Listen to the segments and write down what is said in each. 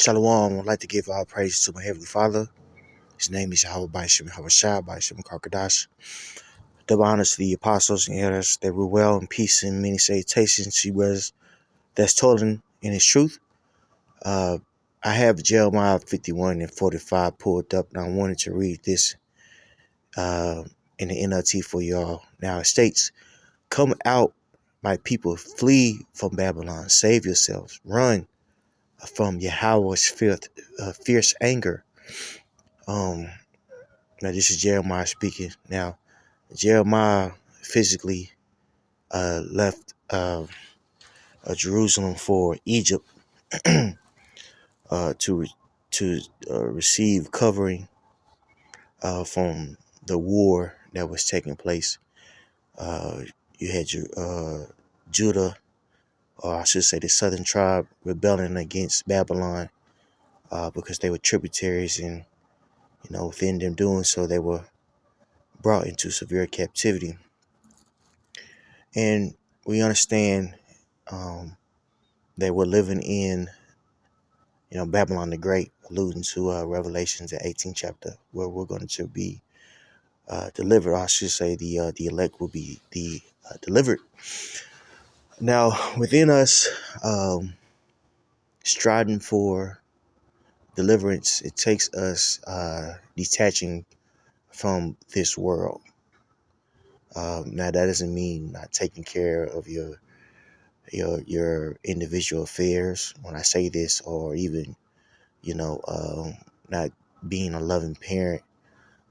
Shalom. I'd like to give all praise to my Heavenly Father. His name is Yahweh Bashim Habashah Bashim Karkadash. Double honors to the apostles and elders that rule well in peace and many salutations. She was that's toiling in his truth. I have Jeremiah 51 and 45 pulled up, and I wanted to read this in the NLT for y'all. Now it states, "Come out, my people, flee from Babylon. Save yourselves. Run from Yahweh's fierce anger." Now this is Jeremiah speaking. Now Jeremiah physically left Jerusalem for Egypt to receive covering from the war that was taking place. You had Judah, or I should say the southern tribe, rebelling against Babylon because they were tributaries, and within them doing so, they were brought into severe captivity. And we understand they were living in Babylon the Great, alluding to Revelations, the 18th chapter, where we're going to be delivered. I should say the elect will be delivered. Now, within us, striving for deliverance, it takes us detaching from this world. Now, that doesn't mean not taking care of your individual affairs when I say this, or even not being a loving parent,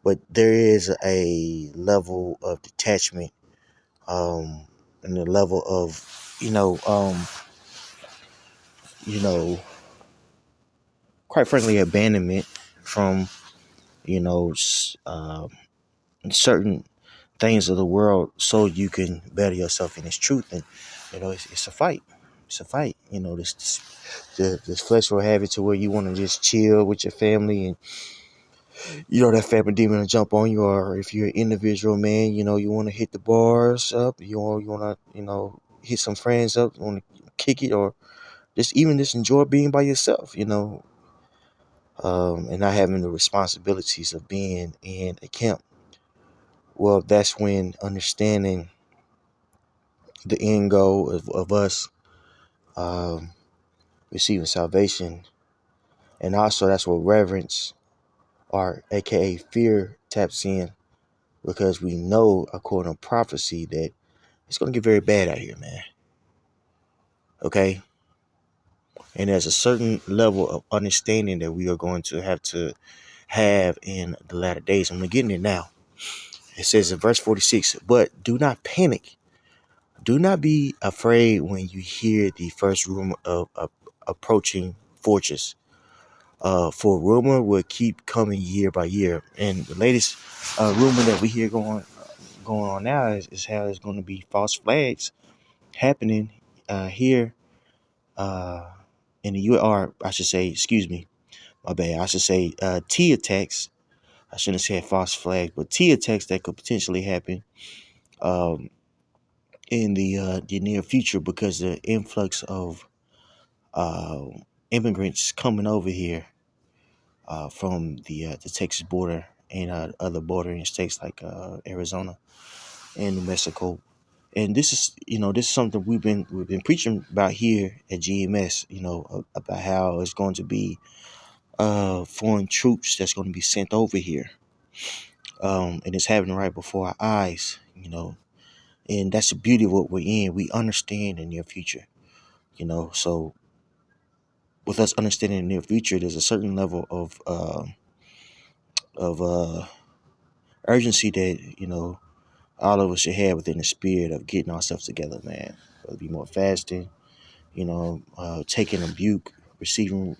but there is a level of detachment and a level of quite frankly abandonment from certain things of the world, so you can better yourself in His truth. And it's a fight. It's a fight. This flesh will have it to where you want to just chill with your family, and that family demon will jump on you. Or if you're an individual man, you want to hit the bars up, you want to hit some friends up, you want to kick it, or just enjoy being by yourself, and not having the responsibilities of being in a camp. Well, that's when understanding the end goal of us receiving salvation, and also that's where reverence, or aka fear, taps in, because we know according to prophecy that it's going to get very bad out here, man. Okay? And there's a certain level of understanding that we are going to have in the latter days. I'm going to get in it now. It says in verse 46, "But do not panic. Do not be afraid when you hear the first rumor of approaching fortress. For rumor will keep coming year by year." And the latest rumor that we hear going on now is how there's going to be false flags happening here in the U.S. Or I should say, excuse me, my bad. I should say T attacks. I shouldn't say false flags, but T attacks that could potentially happen in the near future, because the influx of immigrants coming over here from the Texas border and other bordering states like Arizona and New Mexico. And this is something we've been preaching about here at GMS, about how it's going to be foreign troops that's going to be sent over here. And it's happening right before our eyes, and that's the beauty of what we're in. We understand the near future, so with us understanding the near future, there's a certain level of urgency that, all of us should have within the spirit of getting ourselves together, man. Whether it be more fasting, taking rebuke, receiving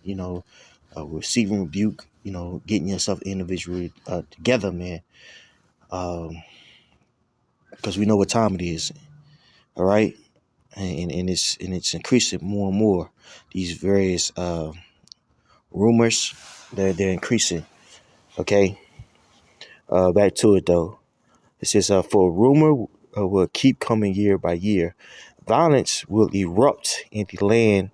rebuke, getting yourself individually together, man. Because we know what time it is, all right, and it's increasing more and more. These various rumors, they're increasing. Okay, back to it though. It says, "For rumor will keep coming year by year. Violence will erupt in the land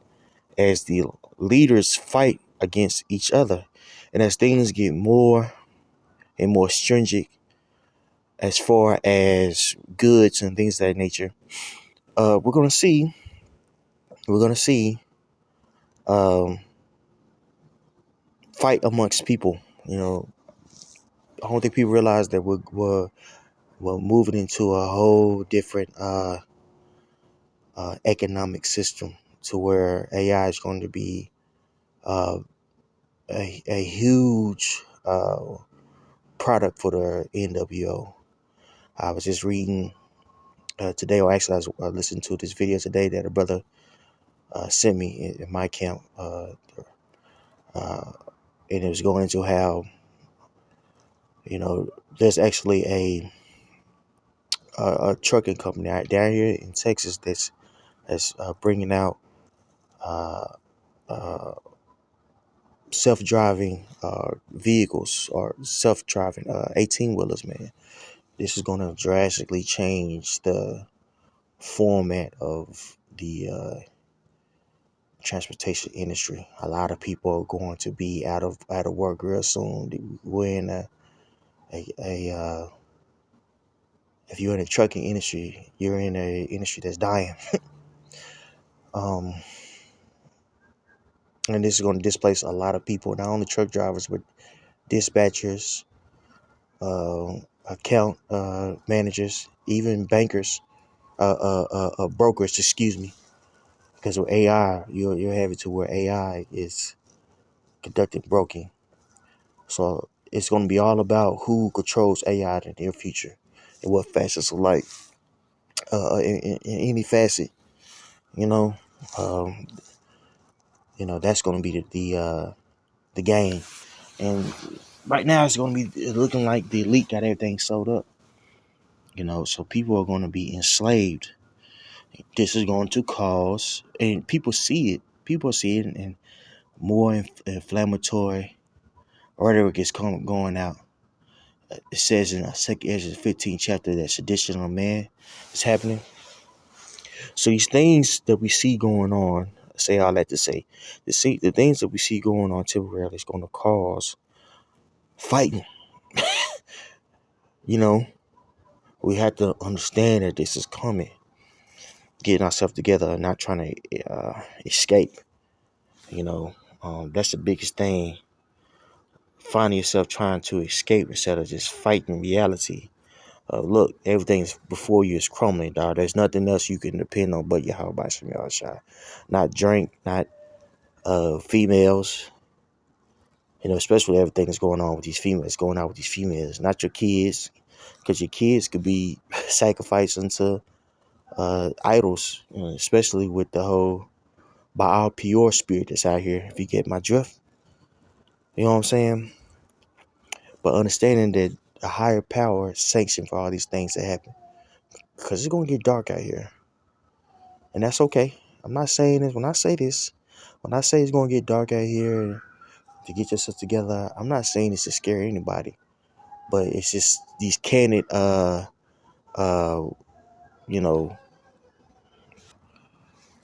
as the leaders fight against each other. And as things get more and more stringent as far as goods and things of that nature, we're gonna see um, fight amongst people. I don't think people realize that we're moving into a whole different economic system to where AI is going to be uh, a huge product for the NWO. I was just reading today, or actually, I was listening to this video today that a brother sent me in my camp, uh, and it was going into how there's actually a trucking company out down here in Texas that's bringing out uh, uh, self-driving vehicles or self-driving 18-wheelers, man. This is going to drastically change the format of the transportation industry. A lot of people are going to be out of work real soon. We're in a if you're in the trucking industry, you're in a industry that's dying. um, and this is going to displace a lot of people, not only truck drivers, but dispatchers, account managers, even bankers, brokers, excuse me. Because with AI, you'll have it to where AI is conducting broking. So it's going to be all about who controls AI in the near future and what facets of life, in any facet, you know, um, that's going to be the game. And right now it's going to be looking like the elite got everything sold up, so people are going to be enslaved. This is going to cause, and people see it, and more inflammatory rhetoric is going out. It says in Ezra 15th chapter that sedition of man is happening. So these things that we see going on, say all that to say, the things that we see going on temporarily is going to cause fighting. We have to understand that this is coming. Getting ourselves together and not trying to escape. That's the biggest thing. Finding yourself trying to escape instead of just fighting reality. Look, everything's before you is crumbling, dog. There's nothing else you can depend on but Yahweh from your shot. Not drink, not females. Especially everything that's going on with these females, not your kids, because your kids could be sacrificed into idols, especially with the whole Baal Peor spirit that's out here. If you get my drift, you know what I'm saying? But understanding that a higher power is sanctioned for all these things to happen, because it's gonna get dark out here, and that's okay. I'm not saying this. When I say it's gonna get dark out here, to get yourself together, I'm not saying this to scare anybody, but it's just these candid, uh, you know.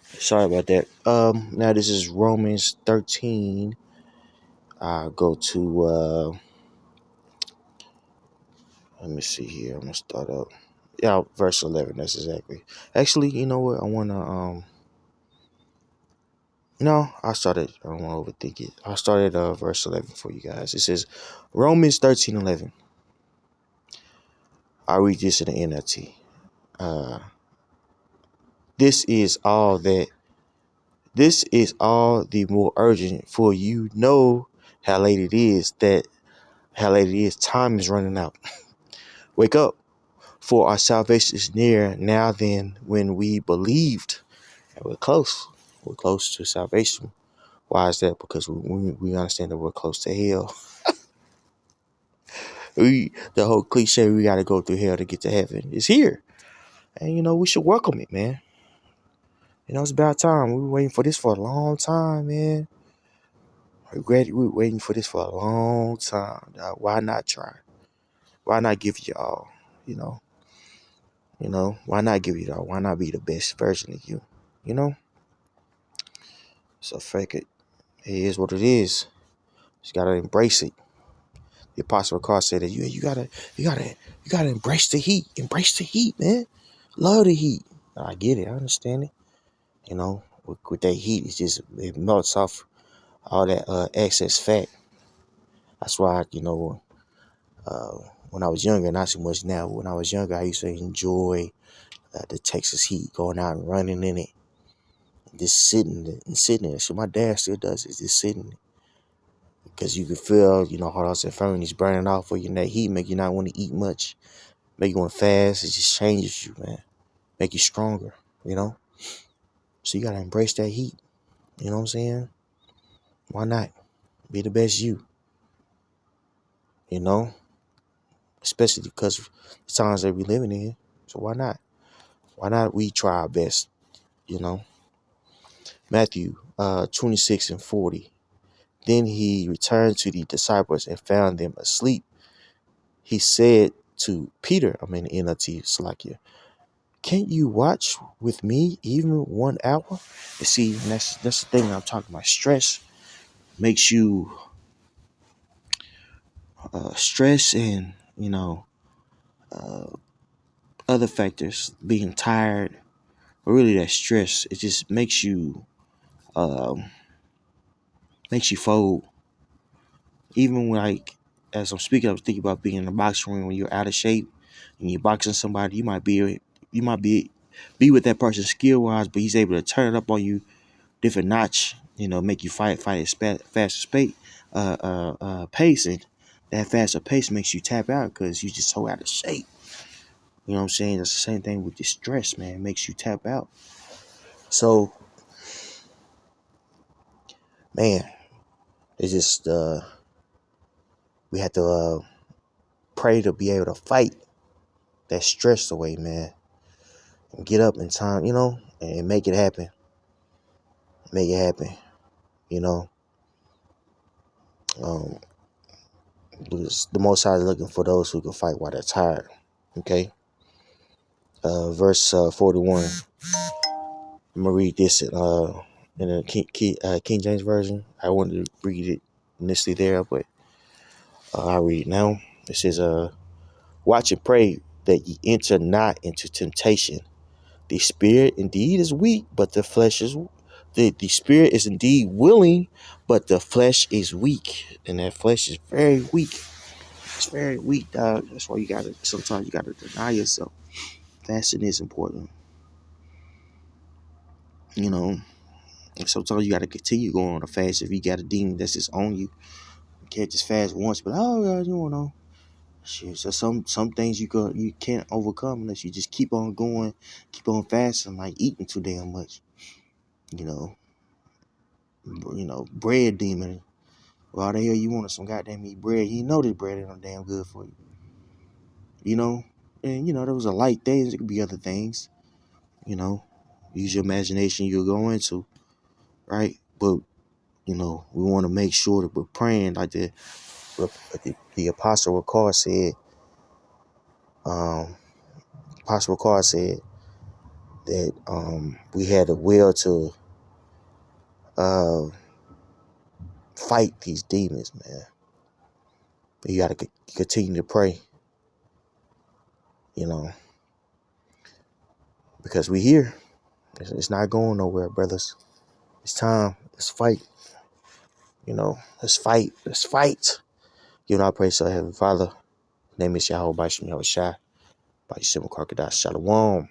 Sorry about that. Now this is Romans 13. I go to let me see here. I'm gonna start up. Yeah, verse 11. That's exactly. Actually, you know what? I wanna No, I don't want to overthink it. I started verse 11 for you guys. It says, Romans 13:11. I read this in the NLT. Uh, this is all that. This is all the more urgent, for you know how late it is. How late it is. Time is running out. Wake up, for our salvation is near now than when we believed. And we're close. We're close to salvation. Why is that? Because we understand that we're close to hell. The whole cliche, we got to go through hell to get to heaven, is here. And, we should welcome it, man. It's about time. We were waiting for this for a long time, man. We were waiting for this for a long time. Why not try? Why not give it your all? You know? Why not give it all? Why not be the best version of you? You know? So fake it. It is what it is. Just gotta embrace it. The Apostle Paul said that you gotta embrace the heat. Embrace the heat, man. Love the heat. I get it. I understand it. You know, with that heat, it melts off all that excess fat. That's why, uh, when I was younger, not so much now. When I was younger, I used to enjoy the Texas heat, going out and running in it, just sitting in it. So my dad still does it, just sitting, because you can feel, how those infirmities burning off for you. And that heat make you not want to eat much, make you want to fast. It just changes you, man. Make you stronger, So you gotta embrace that heat. You know what I'm saying? Why not? Be the best you, you know? Especially because of the times that we living in. So why not? Why not we try our best, you know? Matthew 26:40. Then he returned to the disciples and found them asleep. He said to Peter, I'm in the NLT Salakia, can't you watch with me even 1 hour? You see, that's the thing I'm talking about. Stress makes you stress and, uh, other factors, being tired, or really that stress, it just um, makes you fold. Even when, like, as I'm speaking, I was thinking about being in a boxing ring when you're out of shape and you're boxing somebody. You might be with that person skill wise, but he's able to turn it up on you different notch. Make you fight at faster pace, and that faster pace makes you tap out because you're just so out of shape. You know what I'm saying? That's the same thing with the stress, man. It makes you tap out. So, man, it's just we have to pray to be able to fight that stress away, man, and get up in time, and make it happen. Make it happen, you know. Um, the Most High is looking for those who can fight while they're tired. Okay. Verse 41. I'm gonna read this in the King James version. I wanted to read it initially there, but I'll read it now. It says, "Watch and pray that ye enter not into temptation. The spirit indeed is weak, but the flesh is the spirit is indeed willing, but the flesh is weak." And that flesh is very weak. It's very weak, dog. That's why sometimes you gotta deny yourself. Fasting is important. And sometimes you gotta continue going on a fast if you got a demon that's just on you. You can't just fast once, but God, you know. Shit. So some things you can't overcome unless you just keep on going, keep on fasting, like eating too damn much. You know, bread demon. Why the hell you wanted some goddamn eat bread? You know this bread ain't no damn good for you. And there was a light things. It could be other things. Use your imagination. You'll go into, right? But we want to make sure that we're praying like the Apostle Ricard said. Apostle Ricard said that we had a will to uh, fight these demons, man. But you got to continue to pray, because we here. It's not going nowhere, brothers. It's time. Let's fight. Let's fight. Let's fight. I pray, so Heavenly Father. Name is Yahweh Bashim Yahushua. By Yeshua Crocodile Shalom.